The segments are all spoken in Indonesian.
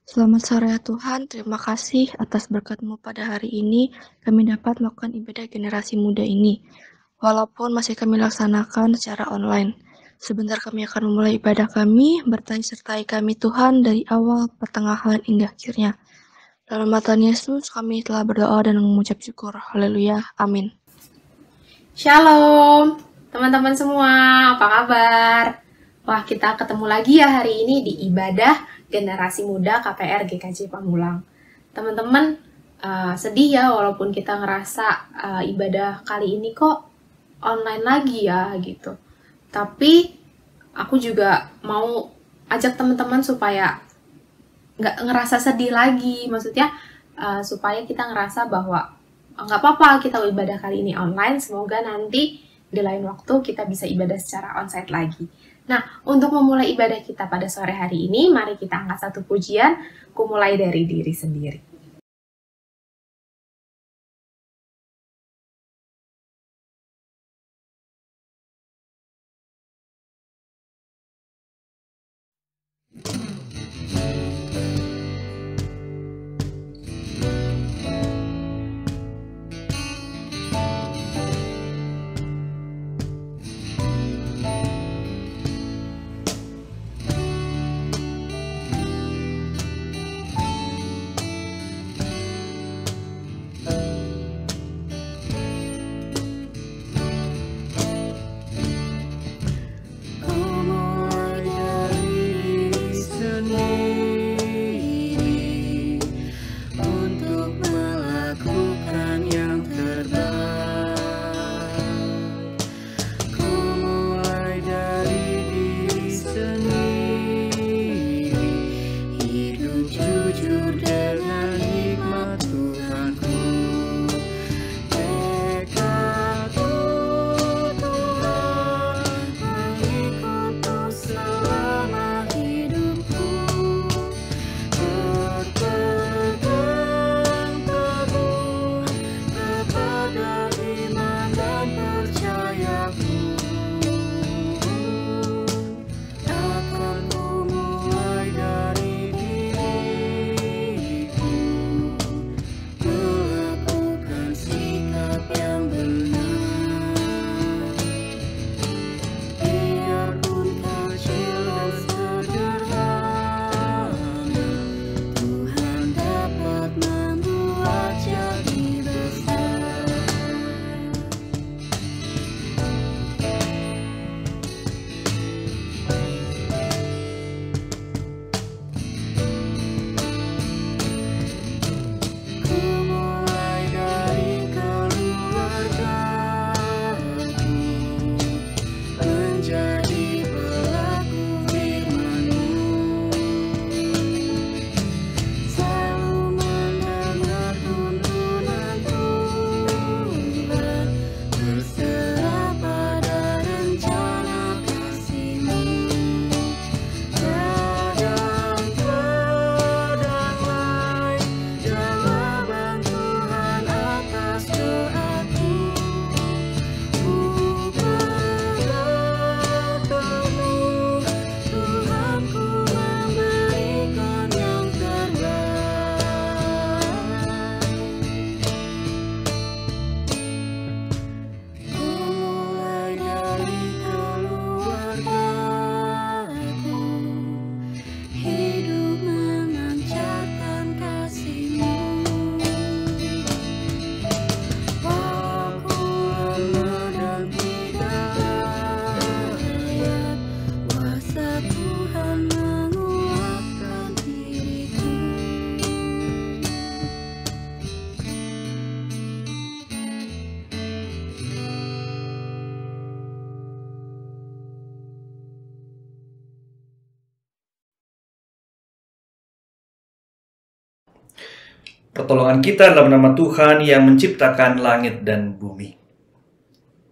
Selamat sore ya Tuhan, terima kasih atas berkat-Mu pada hari ini, kami dapat melakukan ibadah generasi muda ini. Walaupun masih kami laksanakan secara online. Sebentar kami akan memulai ibadah kami, bertanya sertai kami Tuhan dari awal, pertengahan, hingga akhirnya. Dalam nama Tuhan Yesus, kami telah berdoa dan mengucap syukur. Haleluya. Amin. Shalom, teman-teman semua, apa kabar? Wah, kita ketemu lagi ya hari ini di ibadah generasi muda KPR GKJ Pamulang. Teman-teman, sedih ya walaupun kita ngerasa ibadah kali ini kok online lagi ya gitu. Tapi aku juga mau ajak teman-teman supaya nggak ngerasa sedih lagi, maksudnya supaya kita ngerasa bahwa nggak apa-apa kita ibadah kali ini online, semoga nanti di lain waktu kita bisa ibadah secara onsite lagi. Nah, untuk memulai ibadah kita pada sore hari ini, mari kita angkat satu pujian, ku mulai dari diri sendiri. Pertolongan kita dalam nama Tuhan yang menciptakan langit dan bumi.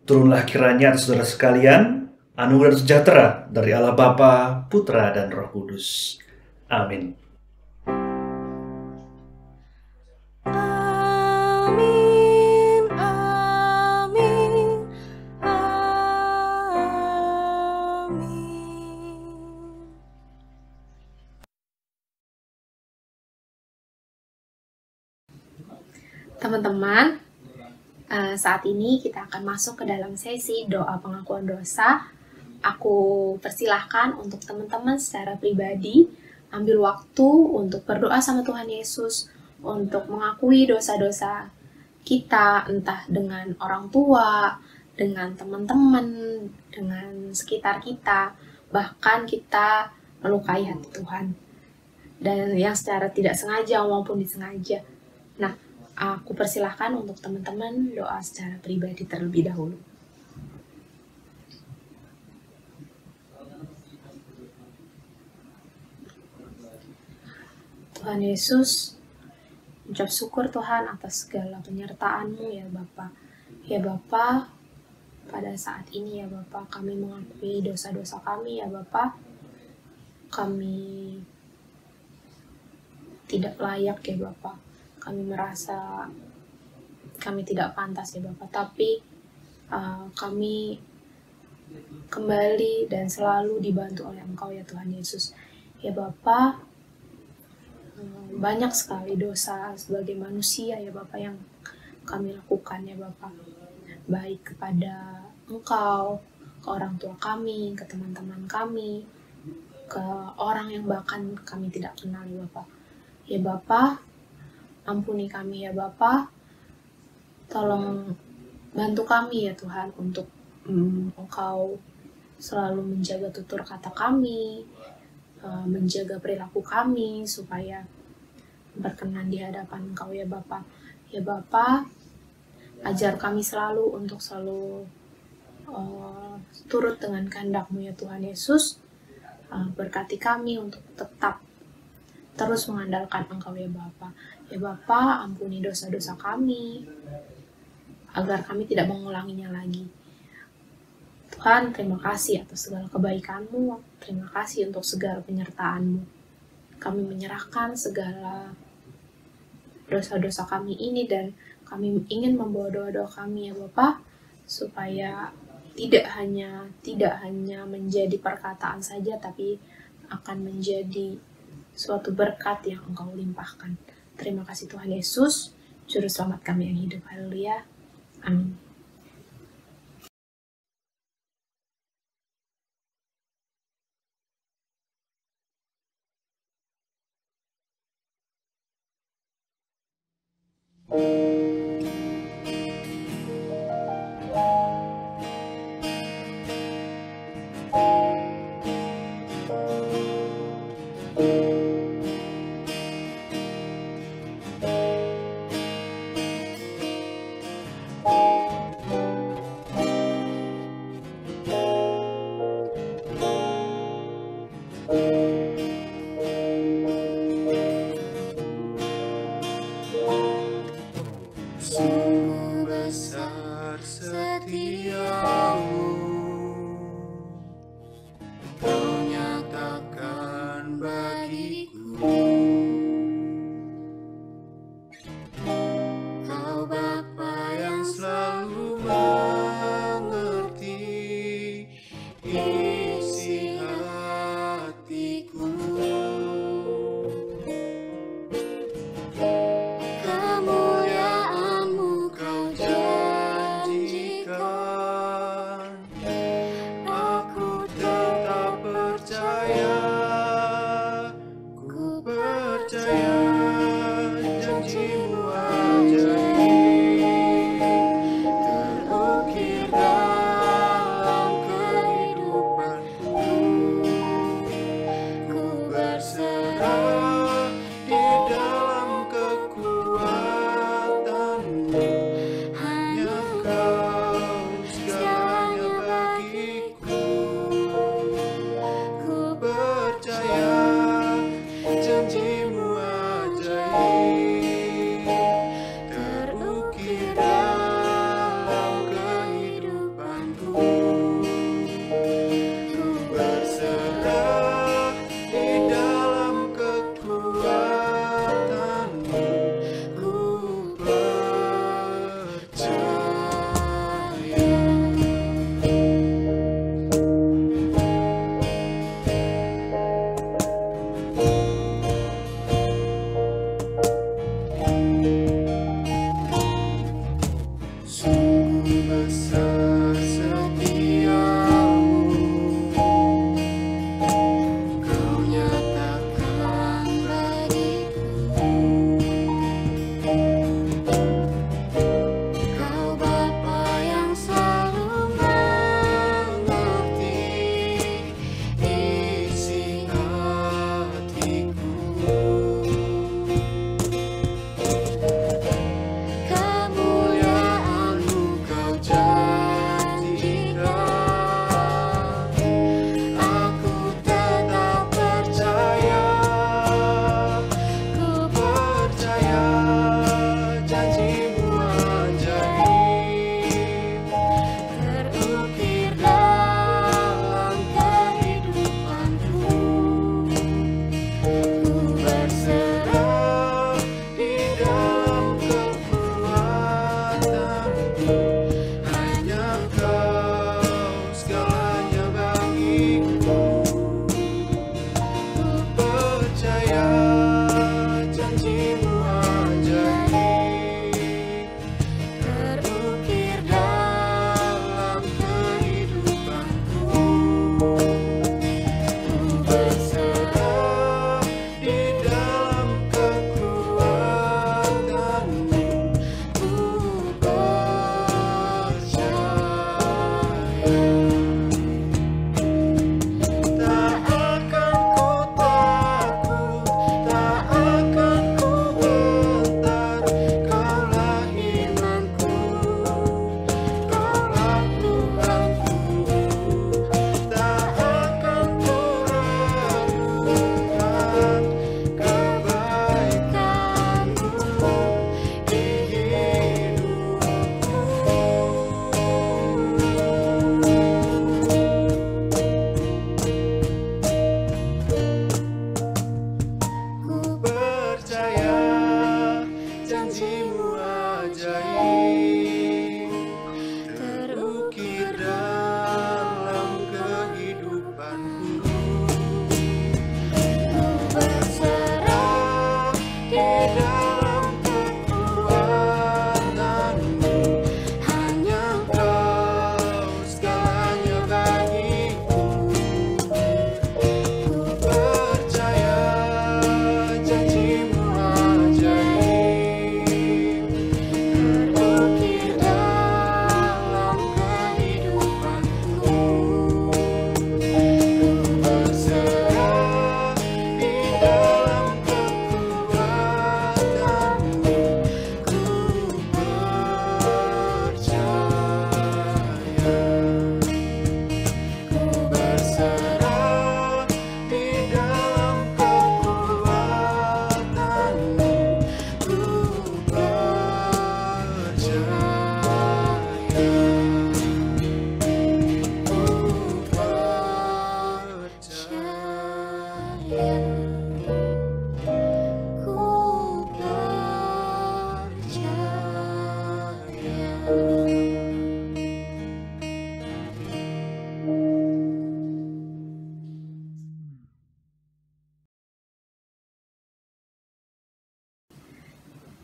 Turunlah kiranya atas saudara sekalian anugerah dan sejahtera dari Allah Bapa, Putra, dan Roh Kudus. Amin. Teman-teman, saat ini kita akan masuk ke dalam sesi doa pengakuan dosa. Aku persilahkan untuk teman-teman secara pribadi ambil waktu untuk berdoa sama Tuhan Yesus, untuk mengakui dosa-dosa kita, entah dengan orang tua, dengan teman-teman, dengan sekitar kita, bahkan kita melukai hati Tuhan. Dan yang secara tidak sengaja maupun disengaja. Nah, aku persilahkan untuk teman-teman doa secara pribadi terlebih dahulu. Tuhan Yesus, ucap syukur Tuhan atas segala penyertaan-Mu ya Bapa. Ya Bapa, pada saat ini ya Bapa, kami mengakui dosa-dosa kami ya Bapa. Kami tidak layak ya Bapa. Kami merasa kami tidak pantas ya Bapa, tapi kami kembali dan selalu dibantu oleh Engkau ya Tuhan Yesus. Ya Bapa, banyak sekali dosa sebagai manusia ya Bapa yang kami lakukan ya Bapa, baik kepada Engkau, ke orang tua kami, ke teman-teman kami, ke orang yang bahkan kami tidak kenal ya Bapa. Ya Bapa, ampuni kami ya Bapa, tolong bantu kami ya Tuhan untuk Engkau selalu menjaga tutur kata kami, menjaga perilaku kami supaya berkenan di hadapan Engkau ya Bapa. Ya Bapa, ajar kami selalu untuk selalu turut dengan kehendak-Mu ya Tuhan Yesus. Berkati kami untuk tetap terus mengandalkan Engkau ya Bapa. Ya Bapa, ampuni dosa-dosa kami agar kami tidak mengulanginya lagi. Tuhan, terima kasih atas segala kebaikan-Mu, terima kasih untuk segala penyertaan-Mu. Kami menyerahkan segala dosa-dosa kami ini dan kami ingin membawa doa-doa kami ya Bapa, supaya tidak hanya menjadi perkataan saja, tapi akan menjadi suatu berkat yang Engkau limpahkan. Terima kasih Tuhan Yesus, Juru Selamat kami yang hidup. Haleluya. Amin.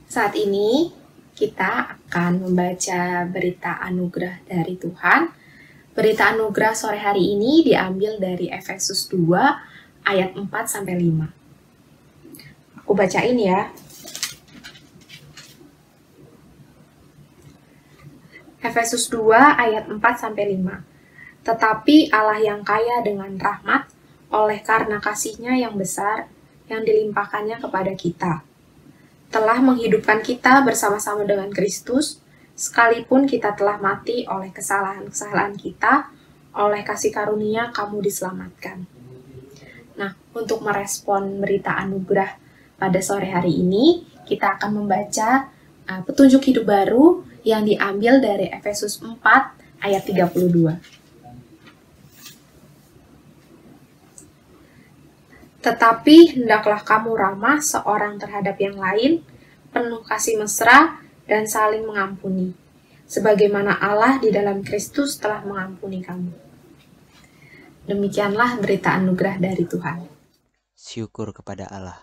Saat ini kita akan membaca berita anugerah dari Tuhan. Berita anugerah sore hari ini diambil dari Efesus 2 ayat 4-5. Aku bacain ya. Efesus 2 ayat 4-5. Tetapi Allah yang kaya dengan rahmat, oleh karena kasih-Nya yang besar, yang dilimpahkannya kepada kita, telah menghidupkan kita bersama-sama dengan Kristus, sekalipun kita telah mati oleh kesalahan-kesalahan kita, oleh kasih karunia kamu diselamatkan. Nah, untuk merespon berita anugerah pada sore hari ini, kita akan membaca petunjuk hidup baru yang diambil dari Efesus 4 ayat 32. Tetapi hendaklah kamu ramah seorang terhadap yang lain, penuh kasih mesra dan saling mengampuni, sebagaimana Allah di dalam Kristus telah mengampuni kamu. Demikianlah berita anugerah dari Tuhan. Syukur kepada Allah.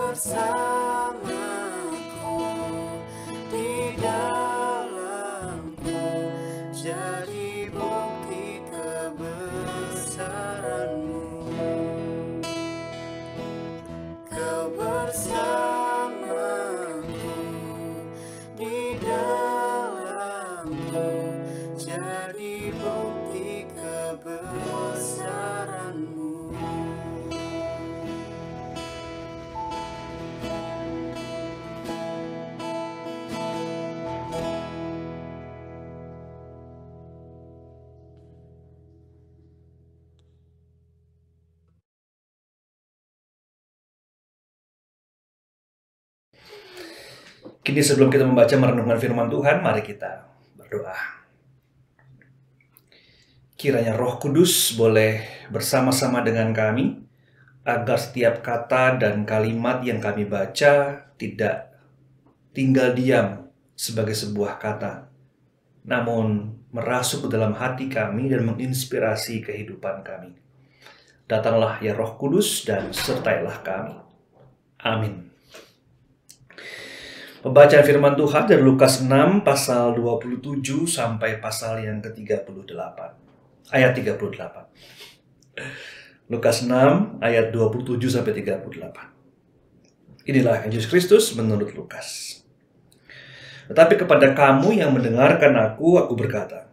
bersamaku, di dalamku, jadi bukti kebesaran-Mu. Kau bersamaku, di dalamku, jadi bukti kebesaran-Mu. Kini sebelum kita membaca merenungkan firman Tuhan, mari kita berdoa. Kiranya Roh Kudus boleh bersama-sama dengan kami, agar setiap kata dan kalimat yang kami baca tidak tinggal diam sebagai sebuah kata, namun merasuk ke dalam hati kami dan menginspirasi kehidupan kami. Datanglah ya Roh Kudus dan sertailah kami. Amin. Pembacaan firman Tuhan dari Lukas 6 pasal 27 sampai pasal yang ke-38. Ayat 38. Lukas 6 ayat 27 sampai 38. Inilah Yesus Kristus menurut Lukas. Tetapi kepada kamu yang mendengarkan aku berkata,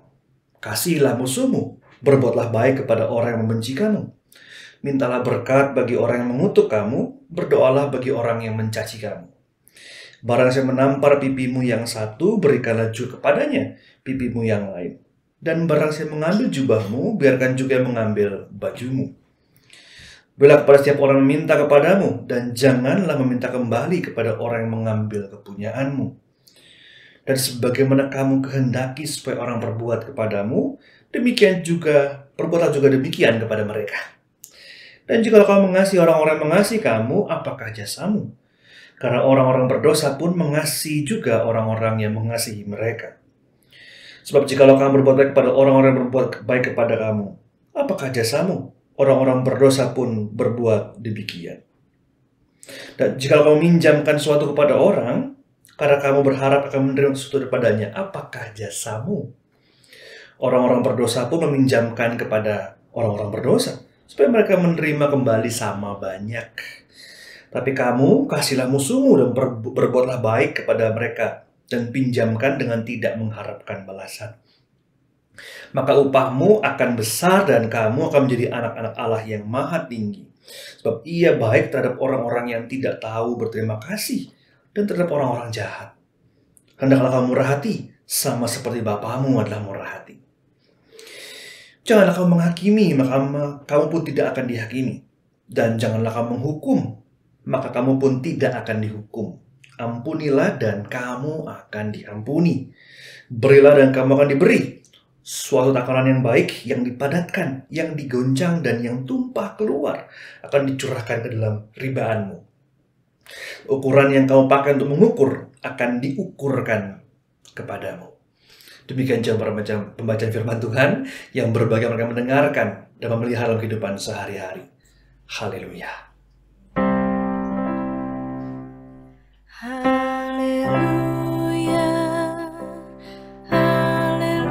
kasihilah musuhmu, berbuatlah baik kepada orang yang membenci kamu. Mintalah berkat bagi orang yang mengutuk kamu, berdoalah bagi orang yang mencaci kamu. Barang saya menampar pipimu yang satu, berikanlah juga kepadanya pipimu yang lain. Dan barang saya mengambil jubahmu, biarkan juga mengambil bajumu. Berilah kepada setiap orang yang meminta kepadamu, dan janganlah meminta kembali kepada orang yang mengambil kepunyaanmu. Dan sebagaimana kamu kehendaki supaya orang berbuat kepadamu, demikian juga perbuatlah juga demikian kepada mereka. Dan jika kamu mengasihi orang-orang yang mengasihi kamu, apakah jasamu? Karena orang-orang berdosa pun mengasihi juga orang-orang yang mengasihi mereka. Sebab jikalau kamu berbuat baik kepada orang-orang yang berbuat baik kepada kamu, apakah jasamu? Orang-orang berdosa pun berbuat demikian. Dan jikalau kamu minjamkan sesuatu kepada orang, karena kamu berharap akan menerima sesuatu daripadanya, apakah jasamu? Orang-orang berdosa pun meminjamkan kepada orang-orang berdosa, supaya mereka menerima kembali sama banyak. Tapi kamu kasihlah musuhmu dan berbuatlah baik kepada mereka, dan pinjamkan dengan tidak mengharapkan balasan. Maka upahmu akan besar dan kamu akan menjadi anak-anak Allah yang maha tinggi. Sebab ia baik terhadap orang-orang yang tidak tahu berterima kasih dan terhadap orang-orang jahat. Hendaklah kamu murah hati, sama seperti Bapamu adalah murah hati. Janganlah kamu menghakimi, maka kamu pun tidak akan dihakimi. Dan janganlah kamu menghukum, maka kamu pun tidak akan dihukum. Ampunilah dan kamu akan diampuni. Berilah dan kamu akan diberi. Suatu takaran yang baik, yang dipadatkan, yang digoncang dan yang tumpah keluar akan dicurahkan ke dalam ribaanmu. Ukuran yang kamu pakai untuk mengukur akan diukurkan kepadamu. Demikian cara pembacaan firman Tuhan yang berbagai mereka mendengarkan dan memelihara dalam kehidupan sehari-hari. Haleluya. Haleluya, haleluya, haleluya.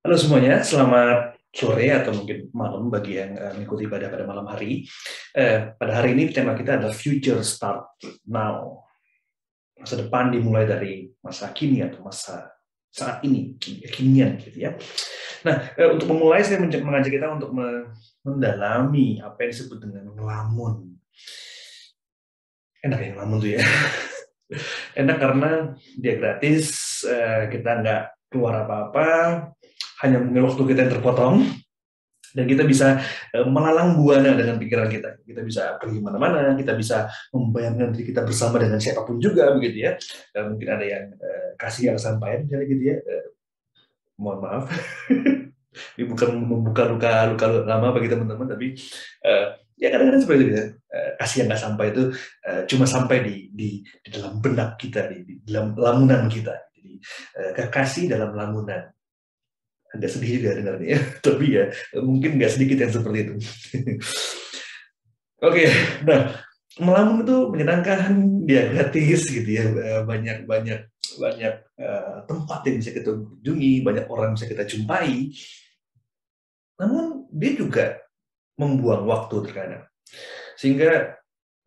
Halo semuanya, selamat sore atau mungkin malam bagi yang mengikuti ibadah pada malam hari. Pada hari ini tema kita adalah Future Start Now. Masa depan dimulai dari masa kini atau masa saat ini, kekinian gitu ya. Nah, untuk memulai saya mengajak kita untuk mendalami apa yang disebut dengan ngelamun. Enak ya ngelamun tuh ya. Enak karena dia gratis, kita nggak keluar apa-apa, hanya mungkin waktu kita yang terpotong, dan kita bisa melalang buana dengan pikiran kita. Kita bisa pergi mana-mana, kita bisa membayangkan diri kita bersama dengan siapapun juga, begitu ya. Mungkin ada yang kasih yang sampaikan, gitu ya. Mohon maaf, ini bukan membuka luka lama bagi teman-teman, tapi ya kadang-kadang seperti itu ya. kasih yang nggak sampai itu cuma sampai di dalam benak kita, di dalam lamunan kita. Jadi kekasih dalam lamunan. Agak sedih juga dengarnya ya, tapi ya mungkin nggak sedikit yang seperti itu. Oke, nah melamun itu menyenangkan, dia gratis gitu ya, banyak tempat yang bisa kita kunjungi, banyak orang yang bisa kita jumpai. Namun dia juga membuang waktu terkadang. Sehingga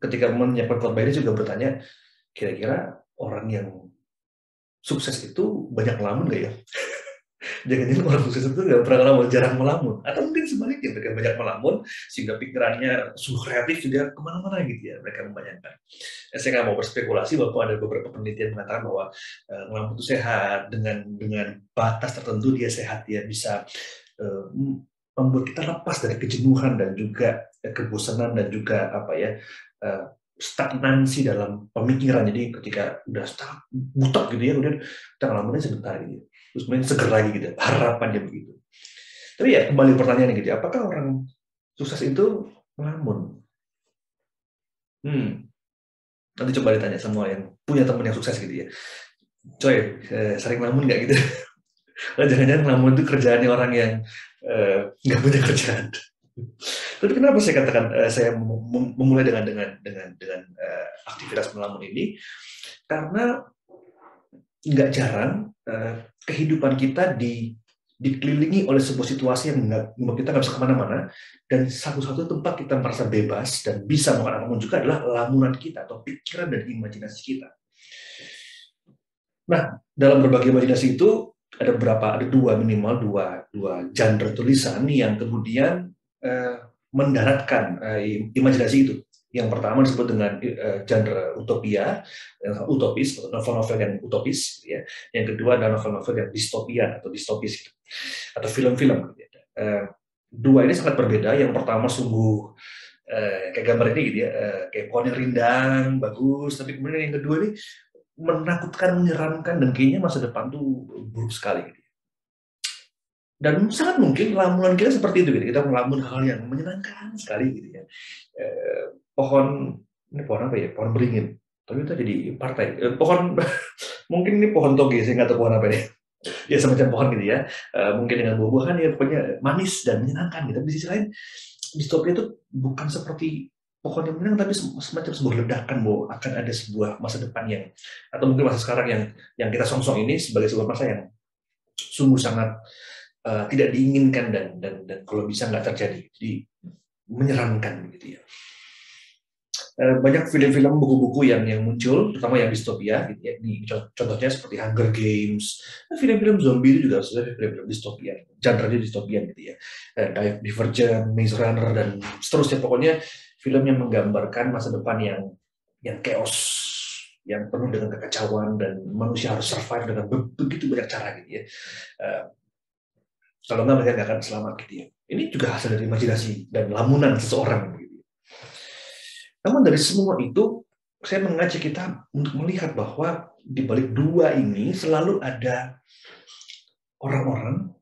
ketika menyiapkan khotbah ini juga bertanya, kira-kira orang yang sukses itu banyak melamun nggak ya? Jangan-jangan orang sukses itu nggak pernah ngelamun, jarang melamun. Atau mungkin sebaliknya, mereka banyak melamun, sehingga pikirannya sungguh kreatif, juga kemana-mana gitu ya, mereka membayangkan. Saya nggak mau berspekulasi, walaupun ada beberapa penelitian mengatakan bahwa ngelamun itu sehat, dengan batas tertentu dia sehat, dia bisa membuat kita lepas dari kejenuhan dan juga kebosanan dan juga stagnansi dalam pemikiran. Jadi ketika udah butek gitu ya, kemudian kita ngelamunnya sebentar gitu. Terus kemudian seger lagi gitu, harapannya begitu. Tapi ya kembali pertanyaannya gitu, apakah orang sukses itu melamun? Nanti coba ditanya semua yang punya teman yang sukses gitu ya. Coy, sering melamun nggak gitu? Jangan-jangan melamun itu kerjaannya orang yang nggak punya kerjaan. Tapi kenapa saya katakan saya memulai dengan aktivitas melamun ini? Karena nggak jarang kehidupan kita dikelilingi oleh sebuah situasi yang membuat kita nggak bisa kemana-mana, dan satu-satu tempat kita merasa bebas dan bisa melakukan apapun juga adalah lamunan kita atau pikiran dan imajinasi kita. Nah, dalam berbagai imajinasi itu ada minimal dua genre tulisan yang kemudian mendaratkan imajinasi itu. Yang pertama disebut dengan genre utopia, utopis, atau novel-novel yang utopis, gitu ya. Yang kedua adalah novel-novel yang distopian atau distopis, gitu. Atau film-film. Gitu ya. Dua ini sangat berbeda. Yang pertama sungguh kayak gambar ini, gitu ya, kayak pohon yang rindang, bagus. Tapi kemudian yang kedua ini menakutkan, menyeramkan, dan kayaknya masa depan tuh buruk sekali. Gitu. Dan sangat mungkin lamunan kita seperti itu, gitu. Kita melamun hal yang menyenangkan sekali, gitu ya. Ini pohon apa ya? Pohon beringin. Tapi itu jadi partai. Pohon, mungkin ini pohon toge, saya nggak tahu pohon apa ini. Ya semacam pohon gitu ya. Mungkin dengan buah-buahan ya, pokoknya manis dan menyenangkan. Gitu. Tapi di sisi lain, distopia itu bukan seperti pohon yang menang, tapi semacam sebuah ledakan bahwa akan ada sebuah masa depan yang, atau mungkin masa sekarang yang kita songsong ini sebagai sebuah masa yang sungguh sangat tidak diinginkan dan kalau bisa nggak terjadi. Jadi menyeramkan gitu ya. Banyak film-film, buku-buku yang muncul, terutama yang distopia, gitu ya. Ini contohnya seperti Hunger Games, film-film zombie itu juga sebenarnya film-film distopia, genre-nya distopia gitu ya. Divergent, Maze Runner dan seterusnya, pokoknya film yang menggambarkan masa depan yang chaos, yang penuh dengan kekacauan dan manusia harus survive dengan begitu banyak cara gitu ya. Kalau nggak mereka nggak akan selamat gitu ya. Ini juga hasil dari imajinasi dan lamunan seseorang. Namun dari semua itu, saya mengajak kita untuk melihat bahwa di balik dua ini selalu ada orang-orang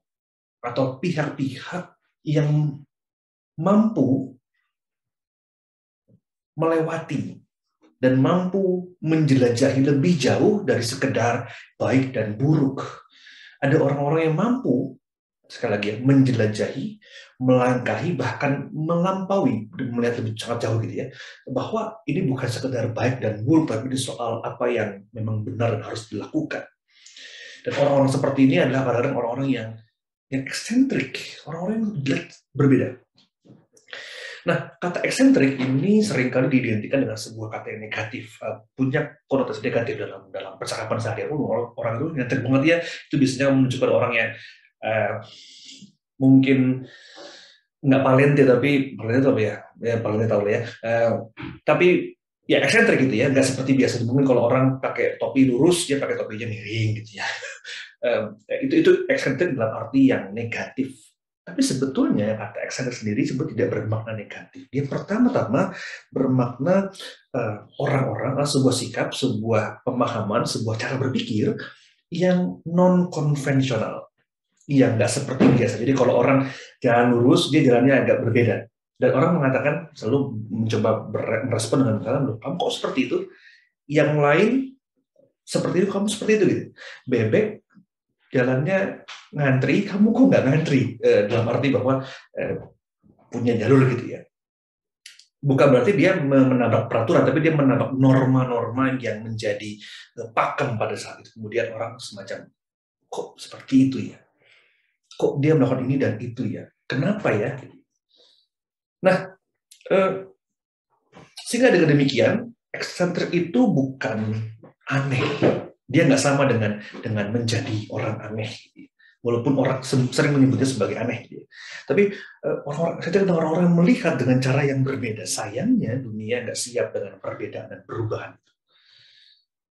atau pihak-pihak yang mampu melewati dan mampu menjelajahi lebih jauh dari sekedar baik dan buruk. Ada orang-orang yang mampu, sekali lagi ya, menjelajahi, melangkahi, bahkan melampaui, melihat lebih sangat jauh gitu ya, bahwa ini bukan sekedar baik dan buruk, tapi ini soal apa yang memang benar dan harus dilakukan. Dan orang-orang seperti ini adalah kadang-kadang orang-orang yang eksentrik, orang-orang yang berbeda. Nah, kata eksentrik ini seringkali diidentikan dengan sebuah kata yang negatif, punya konotasi negatif dalam percakapan sehari-hari. Orang itu eksentrik banget ya, itu biasanya menunjukkan orang yang mungkin nggak palente, tapi palente tahu ya palente tahu ya, tapi ya eksentrik gitu ya, nggak seperti biasa. Mungkin kalau orang pakai topi lurus, dia pakai topinya miring gitu ya. Itu eksentrik dalam arti yang negatif. Tapi sebetulnya kata eksentrik sendiri sebetulnya tidak bermakna negatif. Dia pertama-tama bermakna orang-orang, sebuah sikap, sebuah pemahaman, sebuah cara berpikir yang non-konvensional, yang nggak seperti biasa. Jadi kalau orang jalan lurus, dia jalannya agak berbeda. Dan orang mengatakan selalu mencoba merespon dengan kata, "Loh, kamu kok seperti itu? Yang lain seperti itu, kamu seperti itu gitu. Bebek jalannya ngantri, kamu kok nggak ngantri?" Dalam arti bahwa punya jalur gitu ya. Bukan berarti dia menabrak peraturan, tapi dia menabrak norma-norma yang menjadi pakem pada saat itu. Kemudian orang semacam, kok seperti itu ya? Kok dia melakukan ini dan itu ya? Kenapa ya? Nah, sehingga dengan demikian, eksentrik itu bukan aneh. Dia nggak sama dengan menjadi orang aneh. Walaupun orang sering menyebutnya sebagai aneh. Tapi orang-orang melihat dengan cara yang berbeda. Sayangnya dunia nggak siap dengan perbedaan dan perubahan.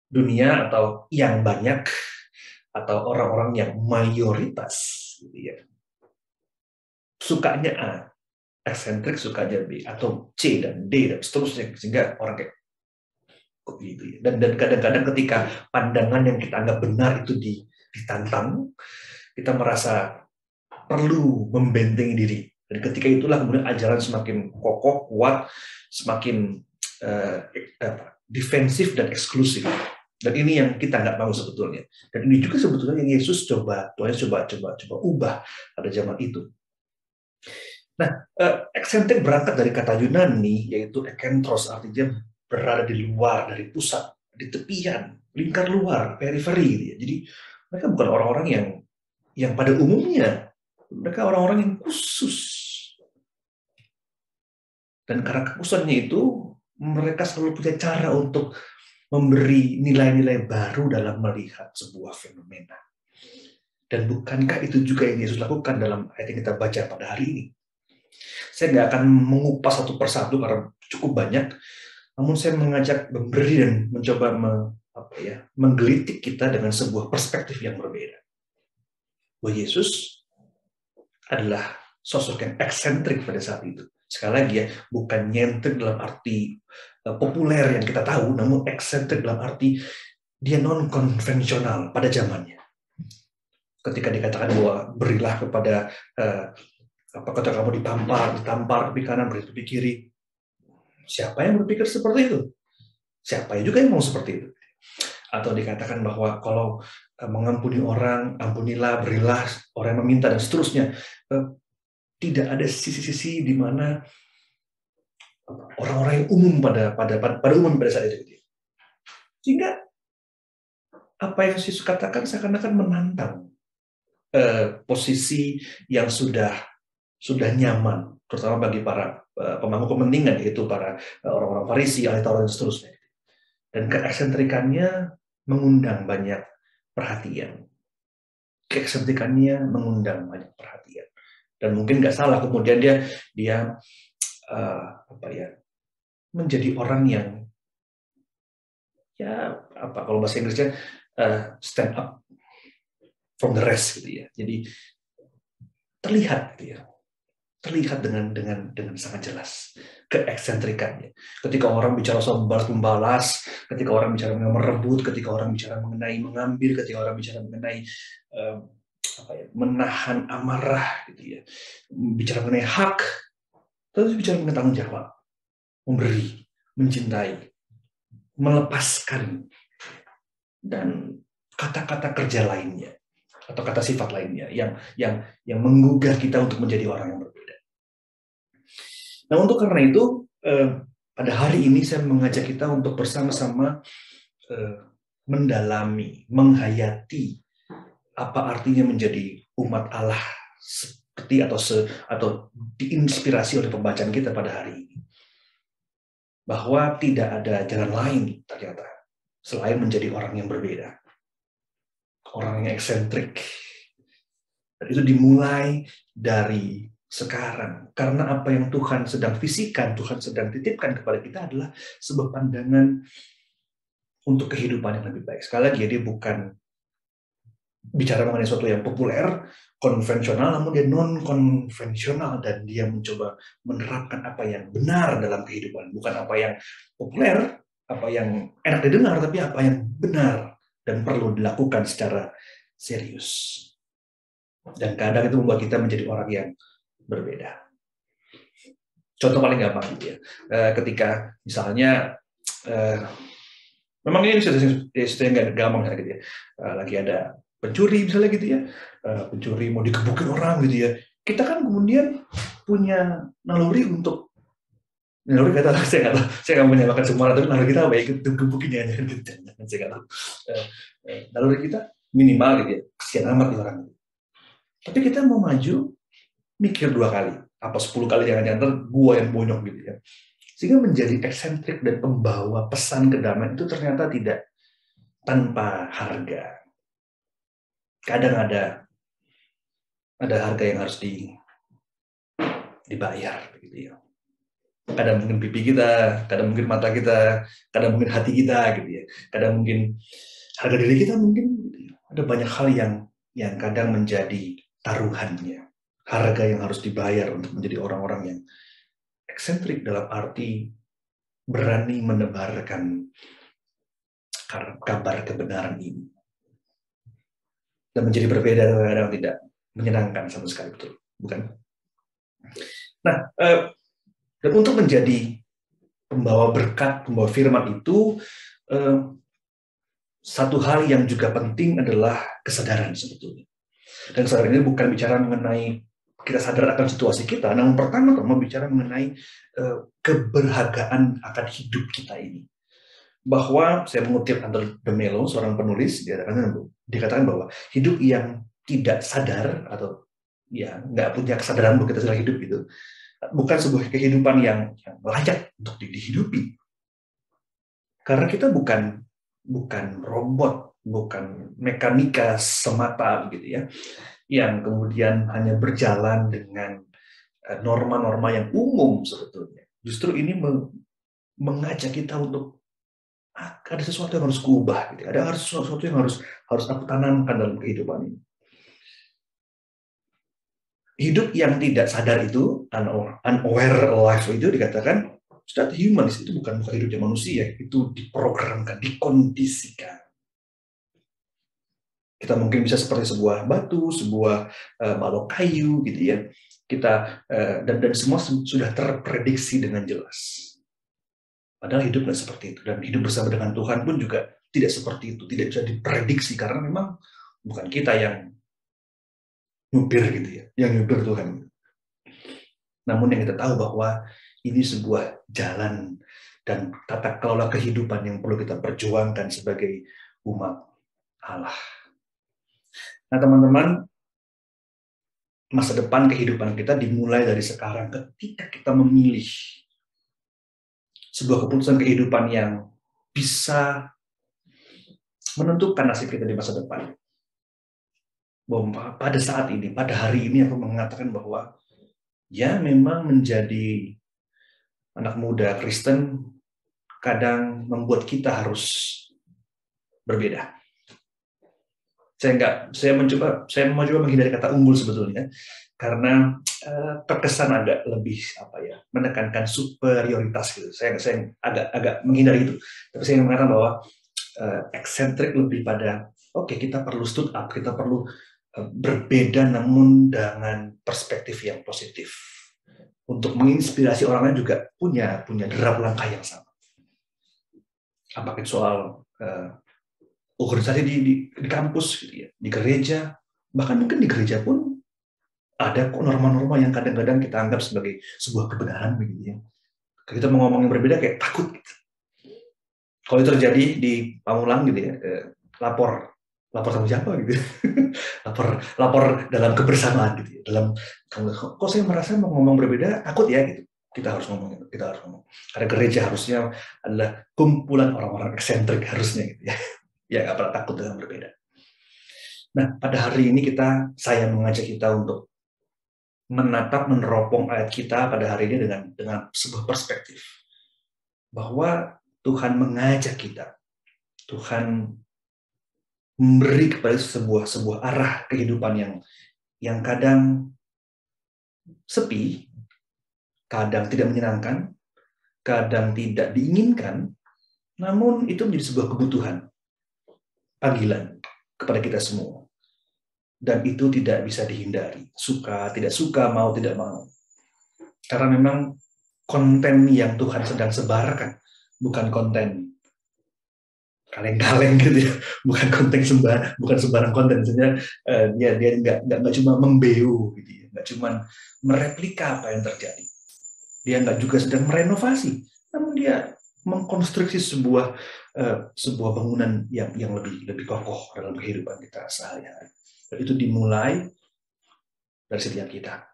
Dunia atau yang banyak, atau orang-orang yang mayoritas, gitu ya, sukanya A, eksentrik sukanya B, atau C dan D dan seterusnya, sehingga orang kayak kok gitu ya. Dan kadang-kadang ketika pandangan yang kita anggap benar itu ditantang, kita merasa perlu membentengi diri. Dan ketika itulah kemudian ajaran semakin kokoh, kuat, semakin defensif dan eksklusif. Dan ini yang kita nggak mau sebetulnya. Dan ini juga sebetulnya yang Yesus coba ubah pada zaman itu. Nah, eksentrik berangkat dari kata Yunani, yaitu ekentros, artinya berada di luar dari pusat, di tepian, lingkar luar, periferi. Gitu ya. Jadi mereka bukan orang-orang yang pada umumnya, mereka orang-orang yang khusus. Dan karena kekhususannya itu, mereka selalu punya cara untuk memberi nilai-nilai baru dalam melihat sebuah fenomena. Dan bukankah itu juga yang Yesus lakukan dalam ayat yang kita baca pada hari ini? Saya nggak akan mengupas satu persatu karena cukup banyak, namun saya mengajak memberi dan mencoba menggelitik kita dengan sebuah perspektif yang berbeda. Bahwa Yesus adalah sosok yang eksentrik pada saat itu. Sekali lagi ya, bukan nyentrik dalam arti populer yang kita tahu, namun eksentrik dalam arti dia non-konvensional pada zamannya. Ketika dikatakan bahwa berilah kepada kata kamu ditampar di kanan, beri di kiri. Siapa yang berpikir seperti itu? Siapa juga yang mau seperti itu? Atau dikatakan bahwa kalau mengampuni orang, ampunilah, berilah orang yang meminta, dan seterusnya. Tidak ada sisi-sisi di mana orang-orang yang umum pada saat itu. Sehingga apa yang Yesus katakan seakan-akan menantang posisi yang sudah nyaman, terutama bagi para pemangku kepentingan, yaitu para orang-orang Farisi, ahli Taurat, dan seterusnya. Dan keeksentrikannya mengundang banyak perhatian. Keeksentrikannya mengundang banyak perhatian. Dan mungkin nggak salah kemudian dia menjadi orang yang kalau bahasa Inggrisnya stand up from the rest gitu ya. Jadi terlihat gitu ya. Terlihat dengan sangat jelas keeksentrikannya. Ketika orang bicara soal membalas, ketika orang bicara mengenai merebut, ketika orang bicara mengenai mengambil, ketika orang bicara mengenai menahan amarah gitu ya, bicara mengenai hak, terus bicara mengenai tanggung jawab, memberi, mencintai, melepaskan, dan kata-kata kerja lainnya atau kata sifat lainnya yang menggugah kita untuk menjadi orang yang berbeda. Nah, untuk karena itu pada hari ini saya mengajak kita untuk bersama-sama mendalami, menghayati apa artinya menjadi umat Allah seperti atau diinspirasi oleh pembacaan kita pada hari ini. Bahwa tidak ada jalan lain ternyata selain menjadi orang yang berbeda. Orang yang eksentrik. Dan itu dimulai dari sekarang. Karena apa yang Tuhan sedang visikan, Tuhan sedang titipkan kepada kita adalah sebuah pandangan untuk kehidupan yang lebih baik. Sekali lagi, dia bukan bicara mengenai sesuatu yang populer, konvensional, namun dia non-konvensional, dan dia mencoba menerapkan apa yang benar dalam kehidupan. Bukan apa yang populer, apa yang enak didengar, tapi apa yang benar dan perlu dilakukan secara serius. Dan kadang itu membuat kita menjadi orang yang berbeda. Contoh paling gampang gitu ya. Ketika misalnya memang ini sudah nggak gampang gitu ya. Lagi ada pencuri misalnya gitu ya. Pencuri mau dikebukin orang gitu ya. Kita kan kemudian punya naluri untuk naluri kata saya nggak tahu, saya nggak menyamakan semua tapi naluri kita apa ya gebukin ya gitu. Saya nggak tahu. Naluri kita minimal gitu ya. Kesian amat nih orang. Tapi kita mau maju mikir 2 kali. Apa 10 kali jangan-jangan gua yang bonyok gitu ya. Sehingga menjadi eksentrik dan pembawa pesan kedamaian itu ternyata tidak tanpa harga. Kadang ada harga yang harus dibayar begitu ya. Kadang mungkin pipi kita, kadang mungkin mata kita, kadang mungkin hati kita gitu ya. Kadang mungkin harga diri kita mungkin gitu ya. Ada banyak hal yang kadang menjadi taruhannya. Harga yang harus dibayar untuk menjadi orang-orang yang eksentrik dalam arti berani menebarkan kabar kebenaran ini. Dan menjadi berbeda kadang tidak menyenangkan sama sekali, betul, bukan? Nah, dan untuk menjadi pembawa berkat, pembawa firman itu, satu hal yang juga penting adalah kesadaran sebetulnya. Dan kesadaran ini bukan bicara mengenai kita sadar akan situasi kita, namun pertama-tama bicara mengenai keberhargaan akan hidup kita ini. Bahwa, saya mengutip Anton de Mello, seorang penulis, dikatakan bahwa hidup yang tidak sadar, atau ya nggak punya kesadaran bahwa kita sedang hidup itu, bukan sebuah kehidupan yang layak untuk dihidupi. Karena kita bukan robot, bukan mekanika semata gitu ya, yang kemudian hanya berjalan dengan norma-norma yang umum sebetulnya. Justru ini mengajak kita untuk ada sesuatu yang harus kuubah, gitu. Ada sesuatu yang harus aku tanamkan dalam kehidupan ini. Hidup yang tidak sadar itu, unaware life itu dikatakan that human, itu bukan hidupnya manusia, itu diprogramkan, dikondisikan. Kita mungkin bisa seperti sebuah batu, sebuah balok kayu, gitu ya. Kita dan semua sudah terprediksi dengan jelas. Padahal hidup nggak seperti itu, dan hidup bersama dengan Tuhan pun juga tidak seperti itu, tidak bisa diprediksi karena memang bukan kita yang nyupir gitu ya, yang nyupir Tuhan. Namun yang kita tahu bahwa ini sebuah jalan dan tata kelola kehidupan yang perlu kita perjuangkan sebagai umat Allah. Nah teman-teman, masa depan kehidupan kita dimulai dari sekarang ketika kita memilih sebuah keputusan kehidupan yang bisa menentukan nasib kita di masa depan. Bahwa pada saat ini, pada hari ini aku mengatakan bahwa ya memang menjadi anak muda Kristen kadang membuat kita harus berbeda. Saya mau coba menghindari kata unggul sebetulnya, karena terkesan agak lebih menekankan superioritas gitu. Saya agak menghindari itu. Tapi saya mengatakan bahwa eksentrik lebih pada kita perlu stood up, kita perlu berbeda namun dengan perspektif yang positif untuk menginspirasi orang lain juga punya derap langkah yang sama. Apakah itu soal organisasi di kampus gitu ya, di gereja, bahkan mungkin di gereja pun ada norma-norma yang kadang-kadang kita anggap sebagai sebuah kebenaran begitu ya. Kita mau ngomong yang berbeda kayak takut gitu. Kalau itu terjadi di Pamulang gitu ya, lapor sama siapa gitu. lapor dalam kebersamaan gitu ya. Kok saya merasa mau ngomong berbeda takut ya gitu. Kita harus ngomong. Karena gereja harusnya adalah kumpulan orang-orang eksentrik harusnya gitu ya. Ya nggak pernah takut dengan berbeda. Nah, pada hari ini saya mengajak kita untuk meneropong ayat kita pada hari ini dengan sebuah perspektif bahwa Tuhan mengajak kita, Tuhan memberi kepada sebuah arah kehidupan yang kadang sepi, kadang tidak menyenangkan, kadang tidak diinginkan, namun itu menjadi sebuah kebutuhan, panggilan kepada kita semua. Dan itu tidak bisa dihindari. Suka, tidak suka, mau, tidak mau. Karena memang konten yang Tuhan sedang sebarkan, bukan konten kaleng-kaleng gitu ya, bukan konten bukan sembarang konten. Maksudnya dia nggak cuma membeu gitu ya, nggak cuma mereplika apa yang terjadi. Dia nggak juga sedang merenovasi, namun dia mengkonstruksi sebuah bangunan yang lebih kokoh dalam kehidupan kita sehari-hari. Dan itu dimulai dari setiap kita.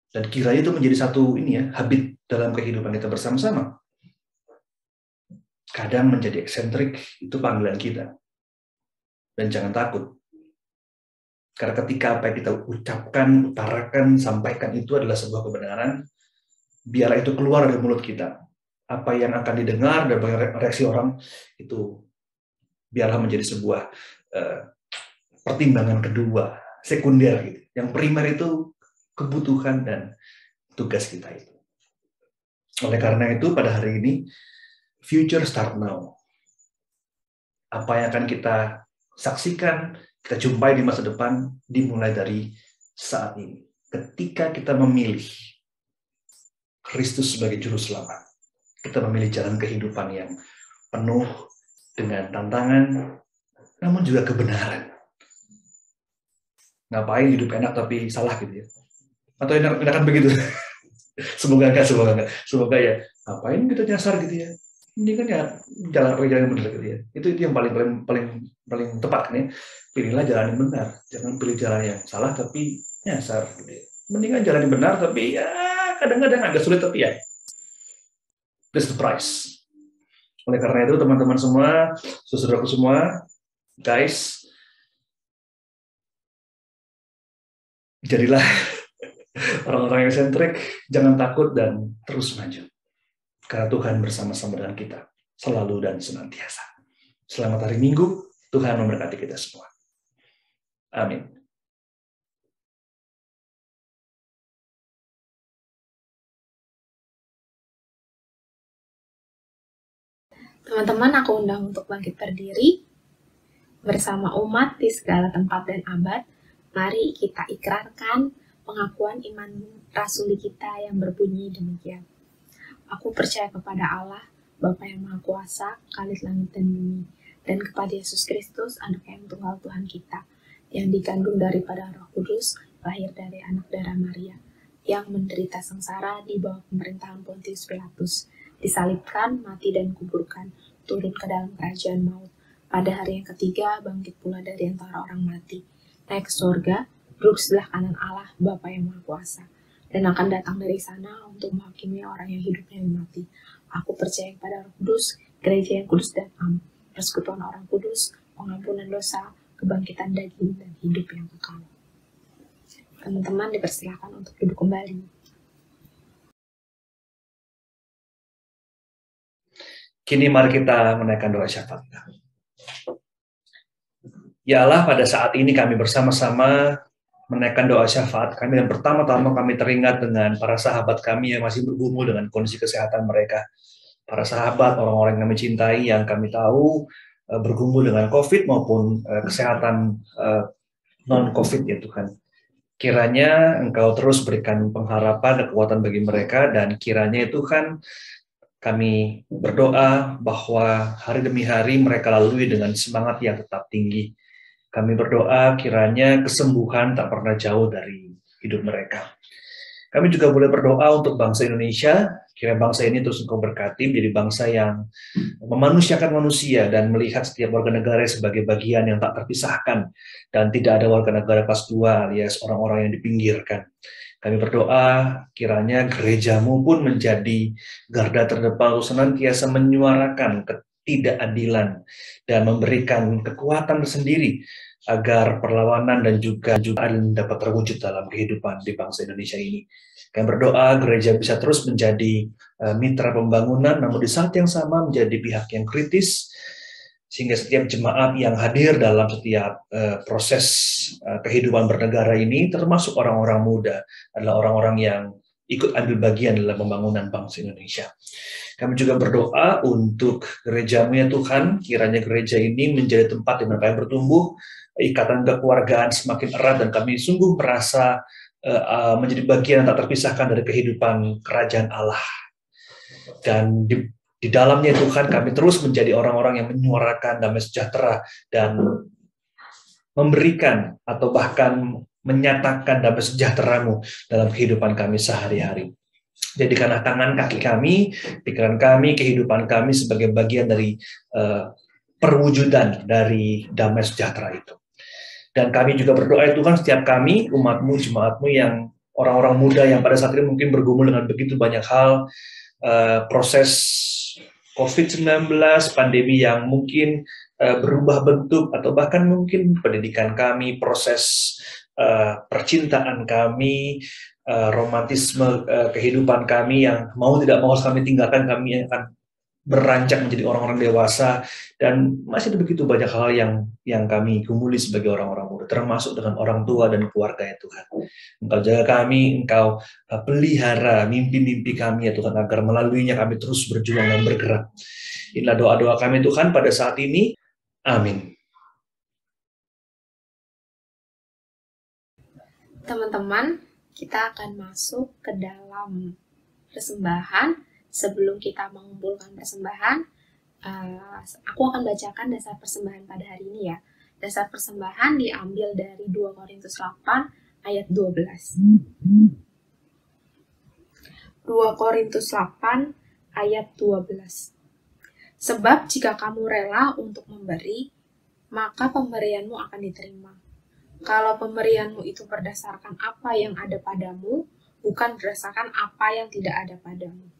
Dan kiranya itu menjadi satu habit dalam kehidupan kita bersama-sama. Kadang menjadi eksentrik itu panggilan kita. Dan jangan takut. Karena ketika apa yang kita ucapkan, utarakan, sampaikan itu adalah sebuah kebenaran, biarlah itu keluar dari mulut kita. Apa yang akan didengar dan reaksi orang itu biarlah menjadi sebuah pertimbangan kedua, sekunder gitu. Yang primer itu kebutuhan dan tugas kita itu. Oleh karena itu pada hari ini future start now. Apa yang akan kita saksikan, kita jumpai di masa depan dimulai dari saat ini. Ketika kita memilih Kristus sebagai juru selamat, kita memilih jalan kehidupan yang penuh dengan tantangan, namun juga kebenaran. Ngapain hidup enak tapi salah gitu ya? Atau enakan begitu? Semoga enggak. Semoga ya, ngapain kita nyasar gitu ya? Ini kan ya jalan yang benar gitu ya. Itu yang paling tepat kan ya. Pilihlah jalan yang benar, jangan pilih jalan yang salah tapi nyasar gitu ya. Mendingan jalan yang benar tapi ya kadang-kadang agak sulit tapi ya that's the price. Oleh karena itu teman-teman semua, saudaraku semua, guys, jadilah orang-orang yang sentrik, jangan takut dan terus maju. Karena Tuhan bersama-sama dengan kita, selalu dan senantiasa. Selamat hari Minggu, Tuhan memberkati kita semua. Amin. Teman-teman, aku undang untuk bangkit berdiri bersama umat di segala tempat dan abad. Mari kita ikrarkan pengakuan iman rasuli kita yang berbunyi demikian. Aku percaya kepada Allah, Bapa yang Maha Kuasa, Khalid langit dan bumi, dan kepada Yesus Kristus, Anak yang tunggal Tuhan kita, yang dikandung daripada Roh Kudus, lahir dari anak darah Maria, yang menderita sengsara di bawah pemerintahan Pontius Pilatus, disalibkan, mati dan kuburkan, turun ke dalam kerajaan maut. Pada hari yang ketiga, bangkit pula dari antara orang mati, naik ke surga, duduk sebelah kanan Allah, Bapa yang Maha Kuasa, dan akan datang dari sana untuk menghakimi orang yang hidupnya mati. Aku percaya kepada Roh Kudus, gereja yang kudus dan am, persekutuan orang kudus, pengampunan dosa, kebangkitan daging, dan hidup yang kekal. Teman-teman dipersilakan untuk duduk kembali. Kini mari kita menaikkan doa syafaat. Ya Allah, pada saat ini kami bersama-sama menaikkan doa syafaat kami, dan pertama-tama kami teringat dengan para sahabat kami yang masih bergumul dengan kondisi kesehatan mereka. Para sahabat, orang-orang yang kami cintai, yang kami tahu bergumul dengan COVID maupun kesehatan non-COVID ya Tuhan. Kiranya Engkau terus berikan pengharapan dan kekuatan bagi mereka, dan kiranya Tuhan kami berdoa bahwa hari demi hari mereka lalui dengan semangat yang tetap tinggi. Kami berdoa kiranya kesembuhan tak pernah jauh dari hidup mereka. Kami juga boleh berdoa untuk bangsa Indonesia, kiranya bangsa ini terus Engkau berkati menjadi bangsa yang memanusiakan manusia dan melihat setiap warga negara sebagai bagian yang tak terpisahkan, dan tidak ada warga negara kelas 2 alias orang-orang yang dipinggirkan. Kami berdoa kiranya gerejamu pun menjadi garda terdepan untuk senantiasa menyuarakan ketidakadilan dan memberikan kekuatan tersendiri agar perlawanan dan juga adil dapat terwujud dalam kehidupan di bangsa Indonesia ini. Kami berdoa gereja bisa terus menjadi mitra pembangunan, namun di saat yang sama menjadi pihak yang kritis, sehingga setiap jemaat yang hadir dalam setiap proses kehidupan bernegara ini, termasuk orang-orang muda, adalah orang-orang yang ikut ambil bagian dalam pembangunan bangsa Indonesia. Kami juga berdoa untuk gerejamu ya Tuhan, kiranya gereja ini menjadi tempat di mana kami bertumbuh, ikatan kekeluargaan semakin erat, dan kami sungguh merasa menjadi bagian yang tak terpisahkan dari kehidupan kerajaan Allah. Dan di dalamnya Tuhan, kami terus menjadi orang-orang yang menyuarakan damai sejahtera dan memberikan atau bahkan menyatakan damai sejahtera-Mu dalam kehidupan kami sehari-hari. Jadikanlah tangan kaki kami, pikiran kami, kehidupan kami sebagai bagian dari perwujudan dari damai sejahtera itu. Dan kami juga berdoa ya Tuhan, setiap kami, umat-Mu, jemaat-Mu yang orang-orang muda yang pada saat ini mungkin bergumul dengan begitu banyak hal, proses COVID-19, pandemi yang mungkin berubah bentuk, atau bahkan mungkin pendidikan kami, proses percintaan kami, romantisme kehidupan kami yang mau tidak mau harus kami tinggalkan, kami akan beranjak menjadi orang-orang dewasa, dan masih ada begitu banyak hal yang kami gumuli sebagai orang-orang muda, termasuk dengan orang tua dan keluarga ya Tuhan. Engkau jaga kami, Engkau pelihara mimpi-mimpi kami ya Tuhan, agar melaluinya kami terus berjuang dan bergerak. Inilah doa-doa kami Tuhan pada saat ini. Amin. Teman-teman, kita akan masuk ke dalam persembahan. Sebelum kita mengumpulkan persembahan, aku akan bacakan dasar persembahan pada hari ini ya. Dasar persembahan diambil dari 2 Korintus 8 ayat 12. 2 Korintus 8 ayat 12. Sebab jika kamu rela untuk memberi, maka pemberianmu akan diterima. Kalau pemberianmu itu berdasarkan apa yang ada padamu, bukan berdasarkan apa yang tidak ada padamu.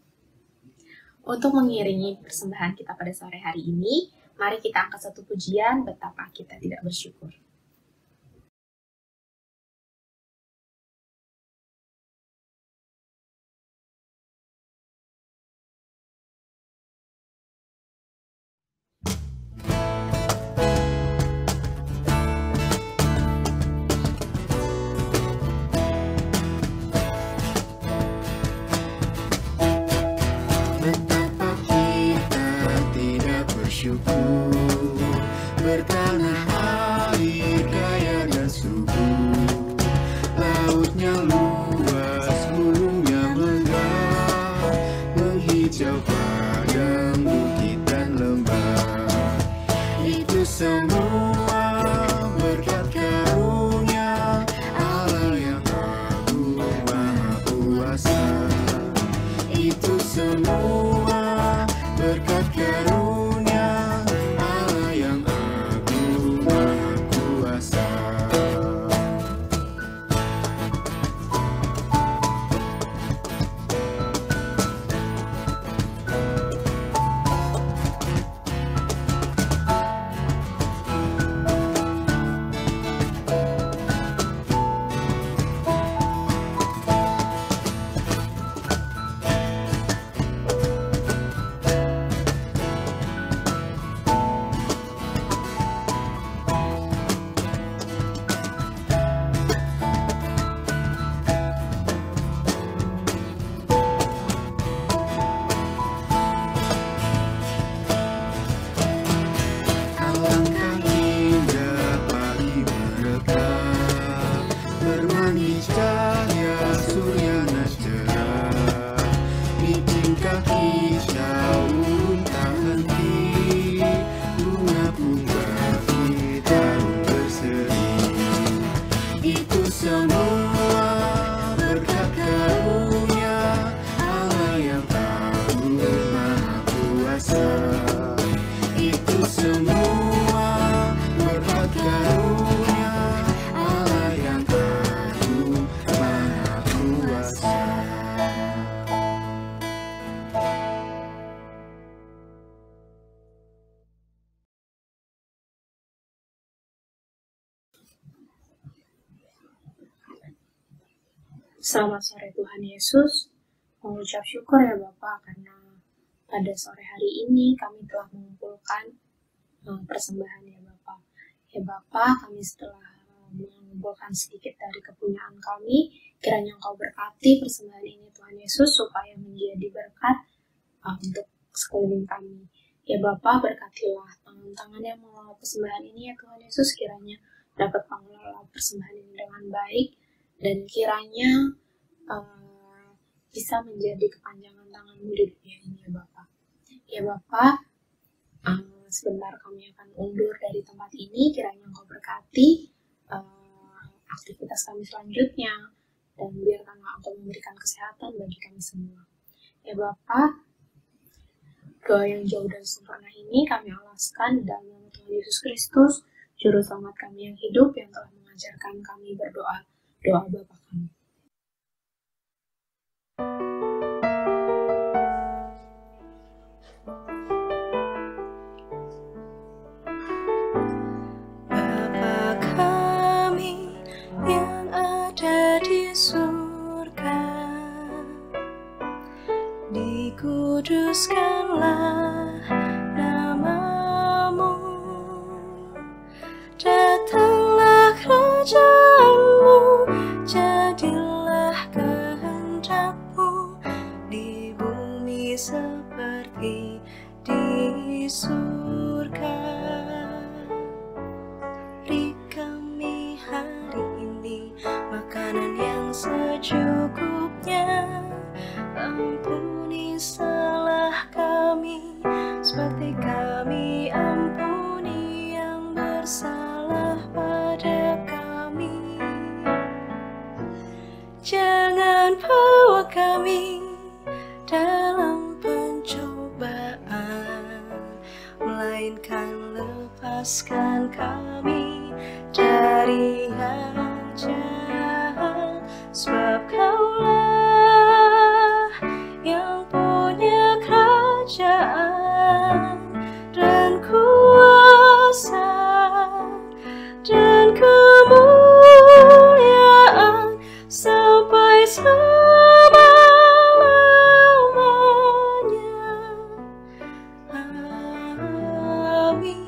Untuk mengiringi persembahan kita pada sore hari ini, mari kita angkat satu pujian betapa kita tidak bersyukur. Betapa kita tidak bersyukur, bertanah air kaya dan subur, lautnya luas, burungnya megah, menghijau padang bukit dan lembah. Itu semua berkat karunia Allah yang agung maha kuasa. Itu semua berkat karunia Allah yang agung maha kuasa. Alangkah indah pagi mendekat, bermangi cahaya surya nas cerah, di tingkah hijau urung tak henti, bunga punggah tarum berseri. Itu semua berkat karunia Allah yang agung maha kuasa. Itu semua berkat karunia Allah yang agung maha kuasa. Selamat sore Tuhan Yesus. Mengucap syukur ya Bapak karena pada sore hari ini kami telah mengumpulkan persembahan ya Bapak. Ya Bapak, kami setelah mengumpulkan sedikit dari kepunyaan kami, kiranya Engkau berkati persembahan ini Tuhan Yesus supaya menjadi berkat untuk sekeliling kami. Ya Bapak, berkatilah tangan-tangan yang mengelola persembahan ini ya Tuhan Yesus, kiranya dapat mengelola persembahan ini dengan baik, dan kiranya bisa menjadi kepanjangan tangan-Mu di dunia ini ya Bapa. Ya Bapa, sebentar kami akan undur dari tempat ini, kiranya Engkau berkati aktivitas kami selanjutnya, dan biarkanlah Engkau memberikan kesehatan bagi kami semua. Ya Bapa, doa yang jauh dan sempurna ini kami alaskan dalam nama Tuhan Yesus Kristus, Juru Selamat kami yang hidup, yang telah mengajarkan kami berdoa, doa Bapa kami. Bapa kami yang ada di surga, dikuduskanlah nama-Mu, datanglah kerajaan-Mu, jadilah kehendak-Mu di bumi seperti di surga. Beri kami hari ini makanan yang secukupnya, ampuni salah kami seperti kami ampuni yang bersalah pada kami. Jangan bawa kami dalam pencobaan, melainkan lepaskan kami dari yang jahat, sebab Kaulah yang punya kerajaan dan kuasa dan kemuliaan sampai selama-lamanya. Amin.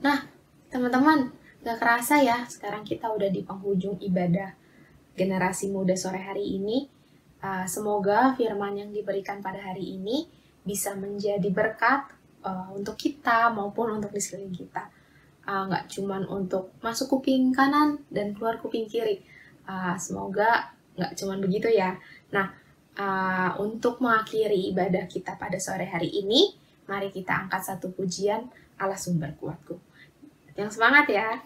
Nah, teman-teman, gak kerasa ya, sekarang kita udah di penghujung ibadah generasi muda sore hari ini. Semoga firman yang diberikan pada hari ini bisa menjadi berkat untuk kita maupun untuk di sekeliling kita. Nggak cuman untuk masuk kuping kanan dan keluar kuping kiri. Semoga nggak cuman begitu ya. Nah, untuk mengakhiri ibadah kita pada sore hari ini, mari kita angkat satu pujian, Allah sumber kuatku. Yang semangat ya!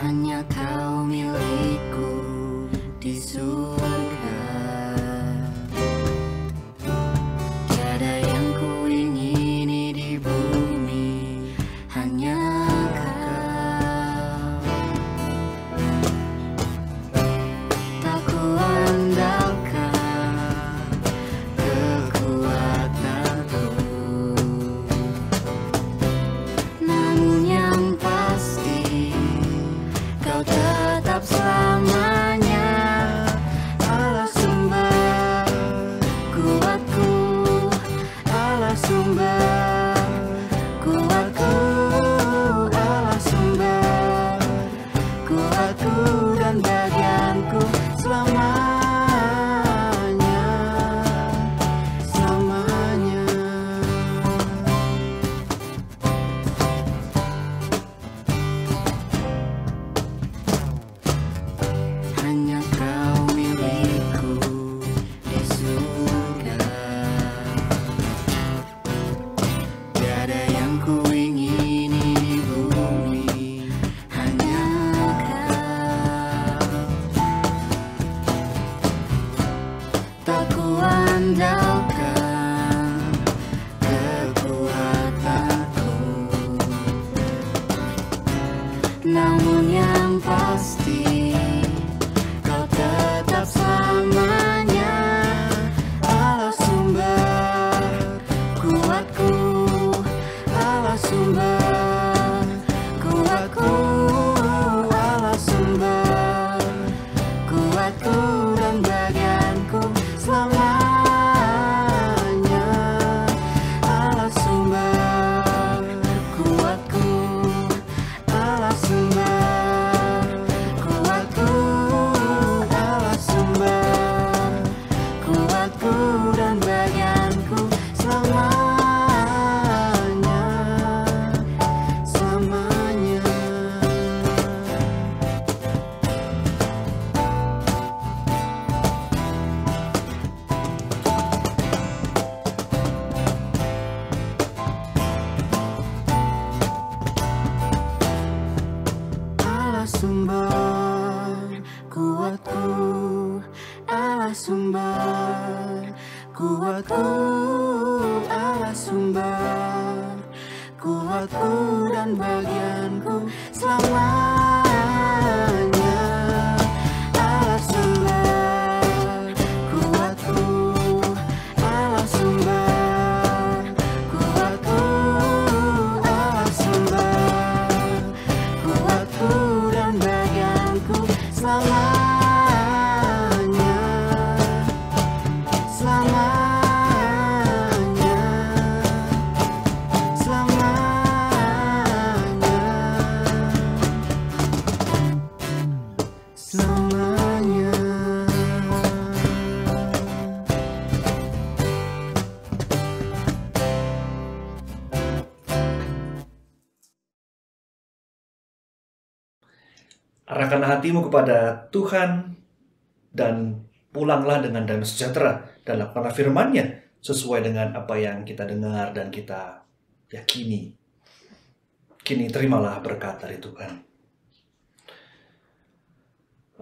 Hanya Kau milikku di surga, tiada yang ku ingini di bumi, hanya Kau. Tak ku andalkan kekuatanku, namun yang pasti Kau tetap selamanya Allah sumber kuatku, Allah sumber kuatku, Allah sumber kuatku dan bagianku selamanya, selamanya. Hanya Kau milikku di surga. kuatku, Allah sumber, kuatku dan bagianku selamanya. Allah sumber, kuatku, Allah sumber, kuatku, Allah sumber, kuatku dan bagianku selamanya. Arahkanlah hatimu kepada Tuhan dan pulanglah dengan damai sejahtera dan lakukanlah firman-Nya sesuai dengan apa yang kita dengar dan kita yakini. Kini terimalah berkat dari Tuhan.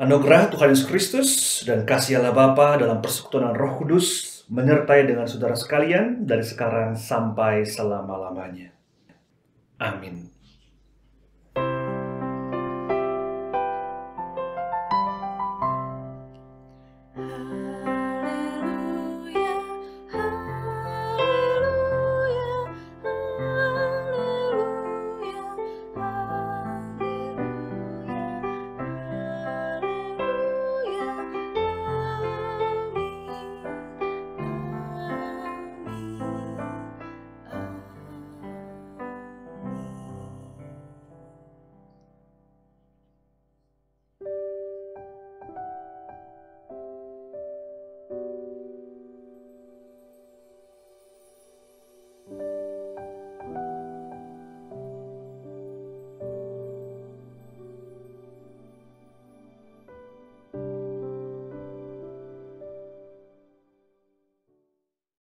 Anugerah Tuhan Yesus Kristus dan kasih Allah Bapa dalam persekutuan Roh Kudus menyertai dengan saudara sekalian dari sekarang sampai selama-lamanya. Amin.